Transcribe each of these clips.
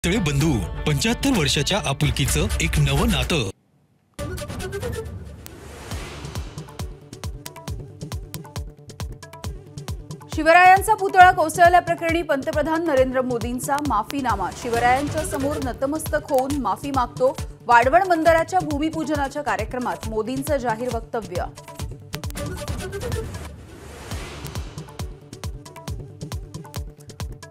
तळे बंधू 75 वर्षाच्या आपुलकीचं एक नवं नातं। शिवरायांचा पुतळा कोसळल्याप्रकरणी पंतप्रधान नरेंद्र मोदींचा माफीनामा। शिवरायांच्या समोर नतमस्तक होऊन माफी मागतो। वाढवण बंदराच्या भूमिपूजनाच्या कार्यक्रमात मोदींचं जाहीर वक्तव्य।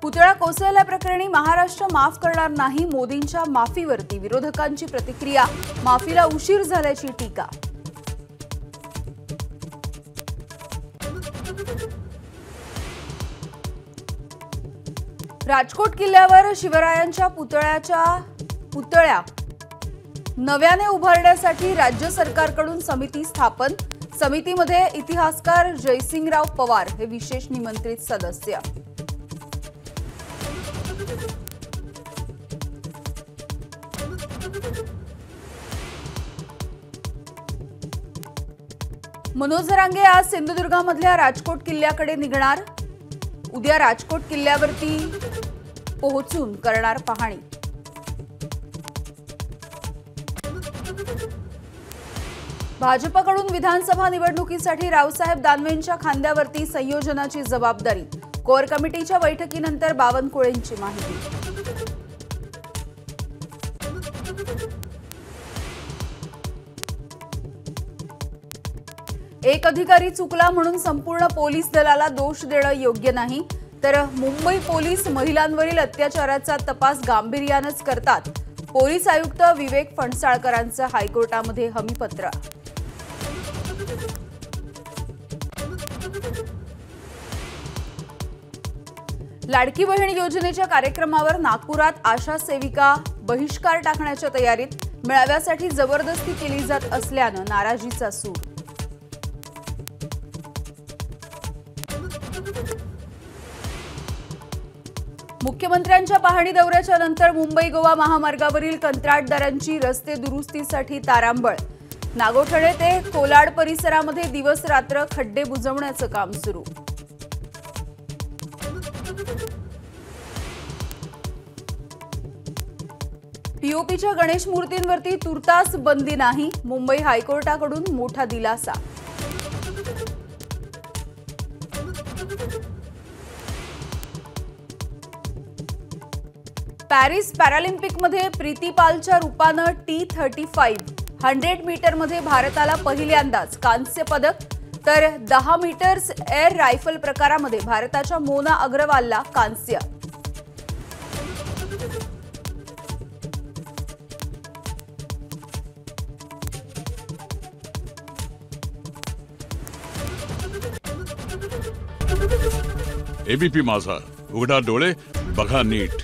पुतळा कोसळल्याप्रकरणी महाराष्ट्र माफ करणार नाही, मोदींच्या माफीवरती विरोधकांची प्रतिक्रिया। माफीला उशीर झाल्याची टीका। राजकोट किल्ल्यावर शिवरायांच्या पुतळ्या नव्याने उभारण्यासाठी राज्य सरकारकडून समिती स्थापन। समितीमध्ये इतिहासकार जयसिंगराव पवार हे विशेष निमंत्रित सदस्य। मनोज जरांगे आज सिंधुदुर्गामधल्या राजकोट किल्ल्याकडे निघणार। उद्या राजकोट किल्ल्यावरती पोहोचून करणार पाहणी। भाजपकडून विधानसभा निवडणुकीसाठी रावसाहेब दानवेंच्या खांद्यावरती संयोजनाची जबाबदारी। कोर कमिटीच्या बैठकीनंतर बावनकुळेंची माहिती। एक अधिकारी चुकला म्हणून संपूर्ण पोलीस दलाला दोष देणं योग्य नाही, तर मुंबई पोलीस महिलांवरील अत्याचाराचा तपास गांभीर्यानेच करतात। पोलीस आयुक्त विवेक फणसाळकरांचं हायकोर्टामध्ये हमीपत्र। लाडकी बहीण योजनेच्या कार्यक्रमावर नागपुरात आशा सेविका बहिष्कार टाकण्याच्या तयारीत। मेळाव्यासाठी जबरदस्ती केली जात असल्यानं नाराजीचा सूर। मुख्यमंत्र्यांच्या पाहणी दौऱ्याच्या नंतर मुंबई गोवा महामार्गावरील कंत्राटदारांची रस्ते दुरुस्तीसाठी तारांबळ। नागोठणे ते कोलाड परिसरामध्ये दिवस रात्र खड्डे बुजवण्याचं काम सुरू। पीओपीच्या गणेश मूर्तींवरती तुर्तास बंदी नाही, मुंबई हायकोर्टाकडून मोठा दिलासा। पॅरिस पॅरालिम्पिकमध्ये प्रीती पालच्या रूपानं T35 100 मीटरमध्ये भारताला पहिल्यांदाच कांस्य पदक, तर 10 मीटर्स एअर रायफल प्रकारामध्ये भारताच्या मोना अग्रवालला कांस्य। एबीपी माझा, उघडा डोळे बघा नीट।